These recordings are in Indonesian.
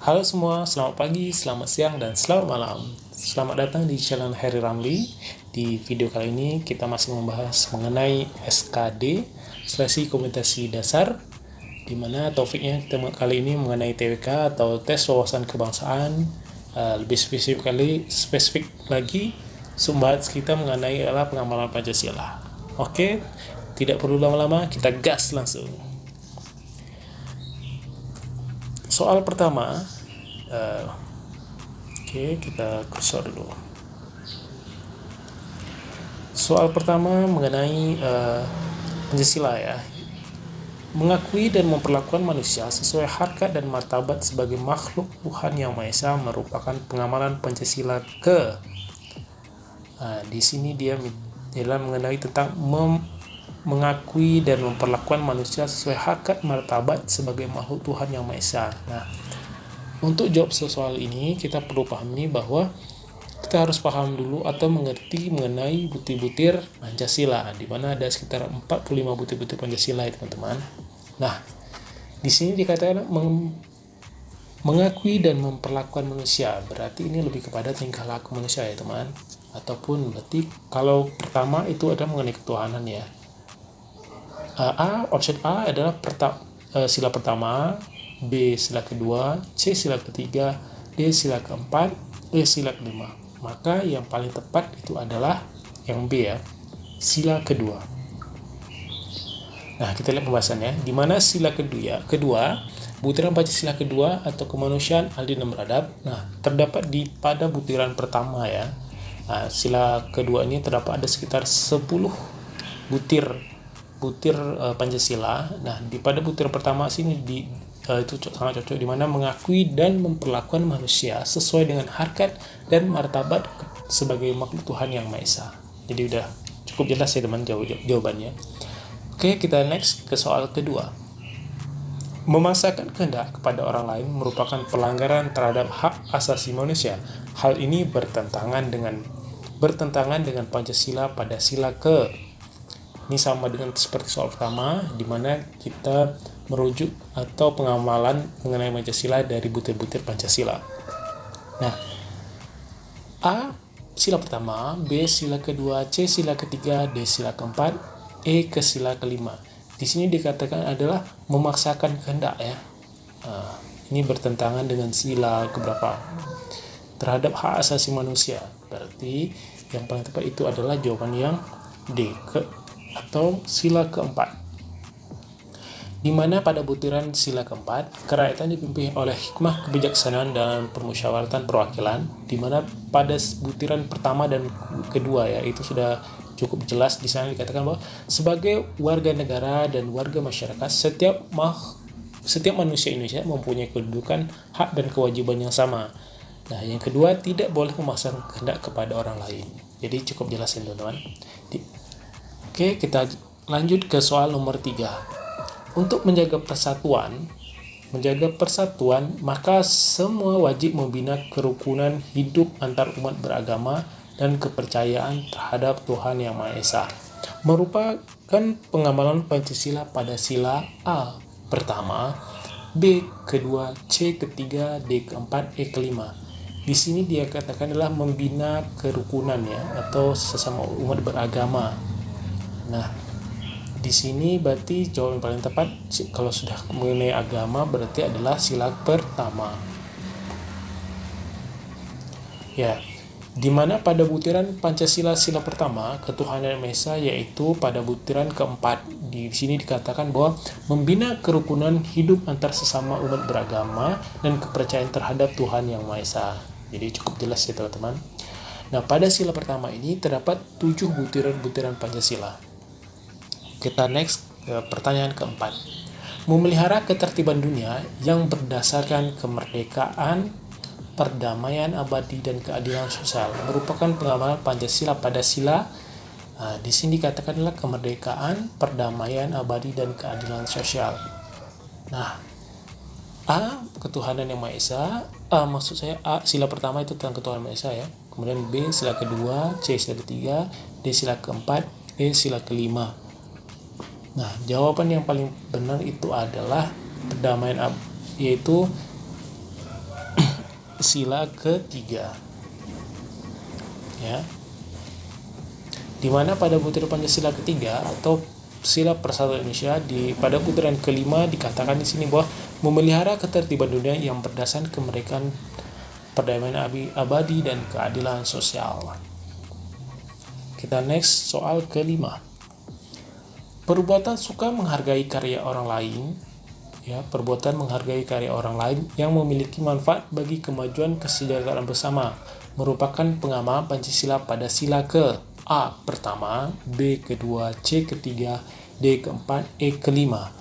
Halo semua, selamat pagi, selamat siang, dan selamat malam. Selamat datang di channel Harry Ramli. Di video kali ini kita masih membahas mengenai SKD, Seleksi Kompetensi Dasar, di mana topiknya kita kali ini mengenai TWK atau Tes Wawasan Kebangsaan. Lebih spesifik lagi, sumber kita mengenai adalah pengamalan Pancasila. Oke, tidak perlu lama-lama, kita gas langsung. Soal pertama, kita kursor dulu. Soal pertama mengenai Pancasila ya. Mengakui dan memperlakukan manusia sesuai harkat dan martabat sebagai makhluk Tuhan Yang Maha Esa merupakan pengamalan Pancasila ke. Di sini dia mengenai tentang mengakui dan memperlakukan manusia sesuai harkat martabat sebagai makhluk Tuhan Yang Maha Esa. Nah, untuk jawab soal ini kita perlu pahami bahwa kita harus paham dulu atau mengerti mengenai butir-butir Pancasila, di mana ada sekitar 45 butir-butir Pancasila ya teman-teman. Nah, di sini dikatakan mengakui dan memperlakukan manusia, berarti ini lebih kepada tingkah laku manusia ya teman. Ataupun berarti kalau pertama itu ada mengenai ketuhanan ya. Option A adalah sila pertama, B sila kedua, C sila ketiga, D sila keempat, E sila kelima. Maka yang paling tepat itu adalah yang B ya, sila kedua. Nah, kita lihat pembahasannya. Di mana sila kedua, butiran Pancasila kedua atau kemanusiaan adil dan beradab. Nah, terdapat pada butiran pertama ya. Sila kedua ini terdapat ada sekitar 10 butir Pancasila. Nah, pada butir pertama sini itu sangat cocok, di mana mengakui dan memperlakukan manusia sesuai dengan harkat dan martabat sebagai makhluk Tuhan Yang Maha Esa. Jadi udah cukup jelas ya teman jawabannya. Oke, kita next ke soal kedua. Memaksakan kehendak kepada orang lain merupakan pelanggaran terhadap hak asasi manusia. Hal ini bertentangan dengan Pancasila pada sila ke. Ini sama dengan seperti soal pertama, di mana kita merujuk atau pengamalan mengenai Pancasila dari butir-butir Pancasila. Nah, A sila pertama, B sila kedua, C sila ketiga, D sila keempat, E ke sila kelima. Di sini dikatakan adalah memaksakan kehendak ya. Ini bertentangan dengan sila keberapa? Terhadap hak asasi manusia. Berarti yang paling tepat itu adalah jawaban yang D atau sila keempat. Di mana pada butiran sila keempat, kerakyatan dipimpin oleh hikmah kebijaksanaan dalam permusyawaratan perwakilan, di mana pada butiran pertama dan kedua ya, itu sudah cukup jelas di sana dikatakan bahwa sebagai warga negara dan warga masyarakat, setiap manusia Indonesia mempunyai kedudukan, hak dan kewajiban yang sama. Nah, yang kedua, tidak boleh memaksakan kehendak kepada orang lain. Jadi cukup jelas ya teman-teman. Oke, kita lanjut ke soal nomor 3. Untuk menjaga persatuan, maka semua wajib membina kerukunan hidup antar umat beragama dan kepercayaan terhadap Tuhan Yang Maha Esa. Merupakan pengamalan Pancasila pada sila A pertama, B kedua, C ketiga, D keempat, E kelima. Di sini dia katakan adalah membina kerukunan ya, atau sesama umat beragama. Nah, di sini berarti jawaban paling tepat kalau sudah mengenai agama berarti adalah sila pertama. Ya, di mana pada butiran Pancasila sila pertama ketuhanan Yang Maha Esa, yaitu pada butiran keempat. Di sini dikatakan bahwa membina kerukunan hidup antar sesama umat beragama dan kepercayaan terhadap Tuhan Yang Maha Esa. Jadi cukup jelas ya teman-teman. Nah, pada sila pertama ini terdapat 7 butiran Pancasila. Kita next ke pertanyaan keempat. Memelihara ketertiban dunia yang berdasarkan kemerdekaan, perdamaian abadi dan keadilan sosial merupakan pengamalan Pancasila pada sila. Di sini dikatakan adalah kemerdekaan, perdamaian abadi dan keadilan sosial. Nah, A ketuhanan Yang Maha Esa, maksud saya A sila pertama itu tentang ketuhanan Maha Esa ya. Kemudian B sila kedua, C sila ketiga, D sila keempat, E sila kelima. Nah, jawaban yang paling benar itu adalah perdamaian, yaitu sila ketiga. Ya. Di mana pada butiran Pancasila ketiga atau sila persatuan Indonesia pada putaran kelima dikatakan di sini bahwa memelihara ketertiban dunia yang berdasarkan kemerdekaan, perdamaian abadi dan keadilan sosial. Kita next soal kelima. Perbuatan suka menghargai karya orang lain, ya, perbuatan menghargai karya orang lain yang memiliki manfaat bagi kemajuan kesejahteraan bersama merupakan pengamal Pancasila pada sila ke A pertama, B kedua, C ketiga, D keempat, E kelima.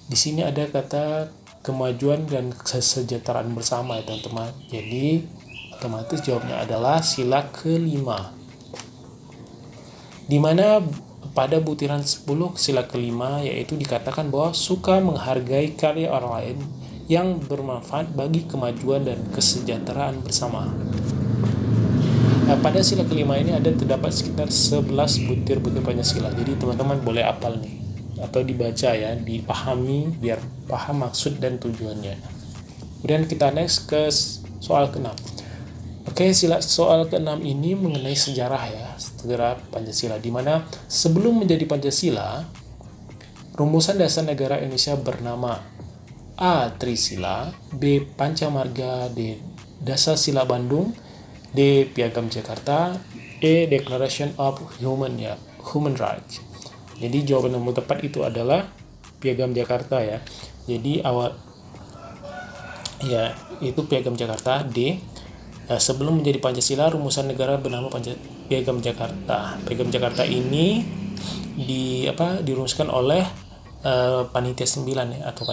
Di sini ada kata kemajuan dan kesejahteraan bersama ya teman-teman. Jadi otomatis jawabnya adalah sila kelima. Di mana pada butiran 10 sila kelima yaitu dikatakan bahwa suka menghargai karya orang lain yang bermanfaat bagi kemajuan dan kesejahteraan bersama. Nah, pada sila kelima ini terdapat sekitar 11 butir-butir Pancasila. Jadi teman-teman boleh hafal nih atau dibaca ya, dipahami biar paham maksud dan tujuannya. Kemudian kita next ke soal ke-6. Oke, soal ke-6 ini mengenai sejarah ya, sejarah Pancasila, di mana sebelum menjadi Pancasila, rumusan dasar negara Indonesia bernama A. Trisila, B. Pancamarga, D. Dasar Sila Bandung, D. Piagam Jakarta, E. Declaration of Human Rights. Jadi jawaban nomor tepat itu adalah Piagam Jakarta ya. Jadi itu Piagam Jakarta, D. Sebelum menjadi Pancasila, rumusan negara bernama Piagam Jakarta. Piagam Jakarta ini dirumuskan oleh Panitia 9 ya, atau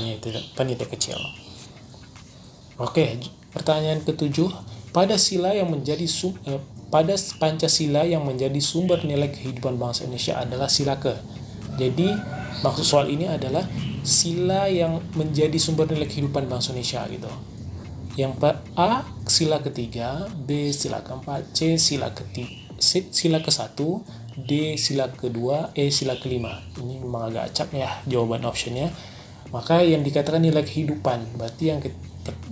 panitia kecil. Oke, pertanyaan ke-7. Pada Pancasila yang menjadi sumber nilai kehidupan bangsa Indonesia adalah sila ke. Jadi maksud soal ini adalah sila yang menjadi sumber nilai kehidupan bangsa Indonesia gitu. Yang A sila ketiga, B sila keempat, C sila ke-1, D sila kedua, E sila kelima. Ini memang agak acak ya jawaban optionnya. Maka yang dikatakan nilai kehidupan, berarti yang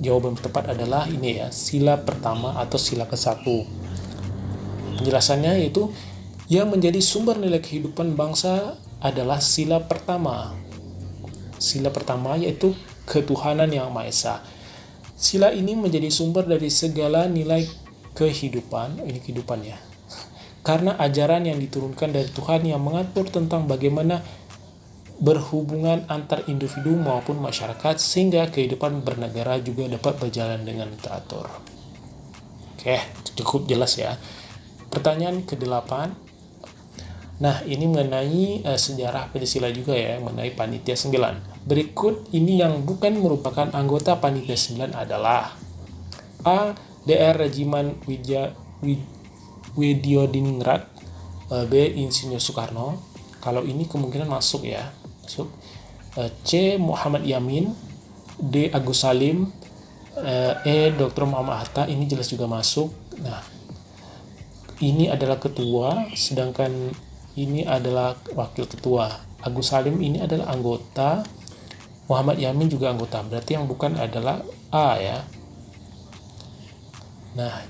jawaban tepat adalah ini ya, sila pertama atau sila ke-1. Penjelasannya yaitu yang menjadi sumber nilai kehidupan bangsa adalah sila pertama. Sila pertama yaitu ketuhanan yang Maha Esa. Sila ini menjadi sumber dari segala nilai kehidupan, ini kehidupan ya. Karena ajaran yang diturunkan dari Tuhan yang mengatur tentang bagaimana berhubungan antar individu maupun masyarakat sehingga kehidupan bernegara juga dapat berjalan dengan teratur. Oke, cukup jelas ya. Pertanyaan ke-8. Nah, ini mengenai sejarah Pancasila juga ya, mengenai Panitia 9. Berikut ini yang bukan merupakan anggota Panitia 9 adalah A. DR Regimen Widyodiningrat, B. Insinyur Soekarno. Kalau ini kemungkinan masuk ya, masuk. C. Muhammad Yamin, D. Agus Salim, E. Dr. Muhammad Hatta. Ini jelas juga masuk. Nah, ini adalah ketua, sedangkan ini adalah wakil ketua. Agus Salim ini adalah anggota, Muhammad Yamin juga anggota. Berarti yang bukan adalah A ya. Nah,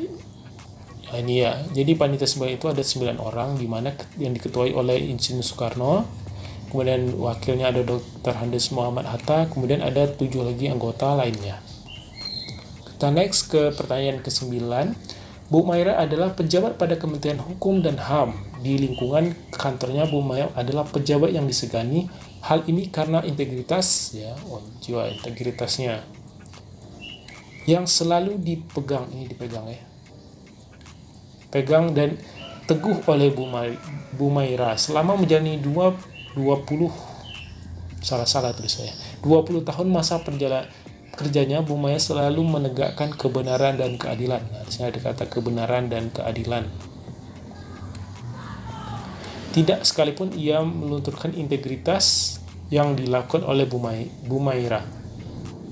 ini ya. Jadi panitia sebagai itu ada 9 orang, di mana yang diketuai oleh Insinyur Soekarno, kemudian wakilnya ada Dr. Andes Muhammad Hatta, kemudian ada 7 lagi anggota lainnya. Kita next ke pertanyaan ke-9. Bu Maira adalah pejabat pada Kementerian Hukum dan HAM. Di lingkungan kantornya, Bu Maira adalah pejabat yang disegani. Hal ini karena integritas ya, jiwa integritasnya yang selalu dipegang dan teguh oleh Bu Maira selama menjalani 20 tahun masa kerjanya. Bu Maira selalu menegakkan kebenaran dan keadilan. Nah, di sini ada kata kebenaran dan keadilan. Tidak sekalipun ia melunturkan integritas yang dilakukan oleh Bu Maira.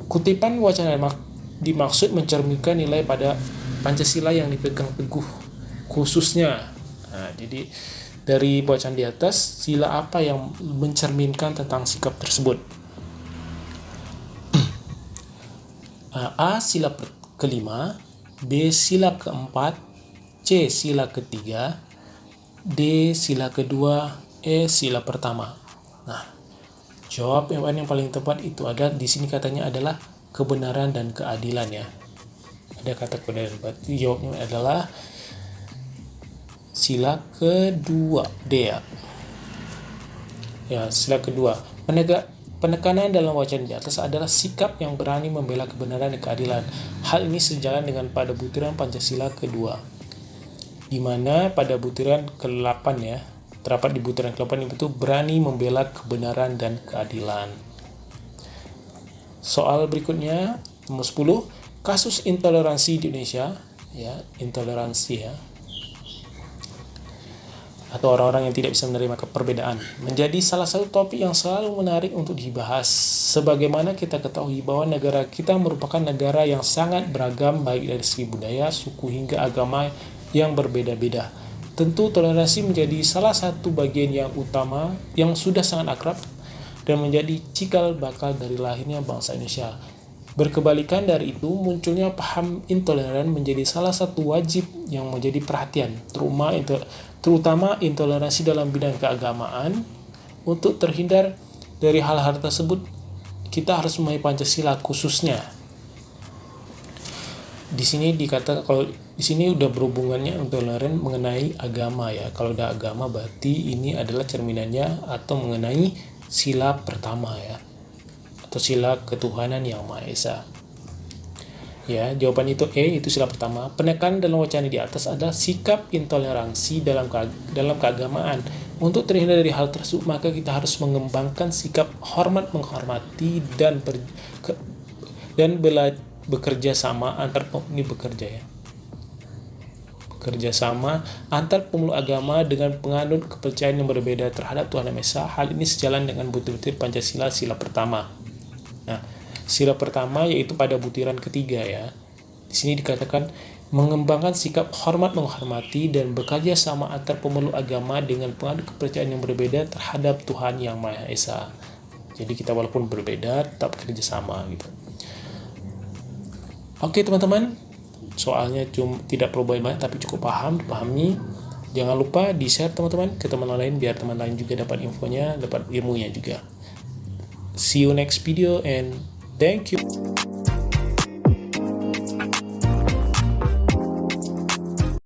Kutipan wacana dimaksud mencerminkan nilai pada Pancasila yang dipegang teguh khususnya. Nah, jadi dari bacaan di atas, sila apa yang mencerminkan tentang sikap tersebut? A. Sila kelima, B. Sila keempat, C. Sila ketiga, D. Sila kedua, E. Sila pertama. Nah, jawaban yang paling tepat itu ada di sini katanya adalah kebenaran dan keadilan ya. Ada kata kebenaran, berarti jawabnya adalah sila kedua, D ya. Ya, sila kedua. Penekanan dalam wacana di atas adalah sikap yang berani membela kebenaran dan keadilan. Hal ini sejalan dengan pada butiran Pancasila kedua, di mana pada butiran ke-8 ya, terdapat di butiran ke-8 itu berani membela kebenaran dan keadilan. Soal berikutnya, nomor 10, kasus intoleransi di Indonesia, ya, intoleransi ya, atau orang-orang yang tidak bisa menerima perbedaan, menjadi salah satu topik yang selalu menarik untuk dibahas. Sebagaimana kita ketahui bahwa negara kita merupakan negara yang sangat beragam baik dari segi budaya, suku hingga agama yang berbeda-beda. Tentu toleransi menjadi salah satu bagian yang utama yang sudah sangat akrab dan menjadi cikal bakal dari lahirnya bangsa Indonesia. Berkebalikan dari itu, munculnya paham intoleran menjadi salah satu wajib yang menjadi perhatian, terutama intoleransi dalam bidang keagamaan. Untuk terhindar dari hal-hal tersebut, kita harus memahami Pancasila khususnya. Di sini dikatakan, kalau di sini udah berhubungannya intoleran mengenai agama ya. Kalau udah agama berarti ini adalah cerminannya atau mengenai sila pertama ya, atau sila ketuhanan yang Maha Esa. Ya, jawaban itu E, itu sila pertama. Penekanan dalam wacana di atas adalah sikap intoleransi dalam keagamaan. Untuk terhindar dari hal tersebut, maka kita harus mengembangkan sikap hormat menghormati dan bekerja sama antar bekerja sama antar pemeluk agama dengan penganut kepercayaan yang berbeda terhadap Tuhan Yang Maha Esa. Hal ini sejalan dengan butir-butir Pancasila sila pertama. Nah, sila pertama yaitu pada butiran ketiga ya. Di sini dikatakan mengembangkan sikap hormat menghormati dan bekerja sama antar pemeluk agama dengan penganut kepercayaan yang berbeda terhadap Tuhan Yang Maha Esa. Jadi kita walaupun berbeda tetap bekerja sama gitu. Oke teman-teman, soalnya tidak perlu banyak tapi cukup pahami. Jangan lupa di-share teman-teman ke teman lain biar teman lain juga dapat infonya, dapat ilmunya juga. See you next video and thank you.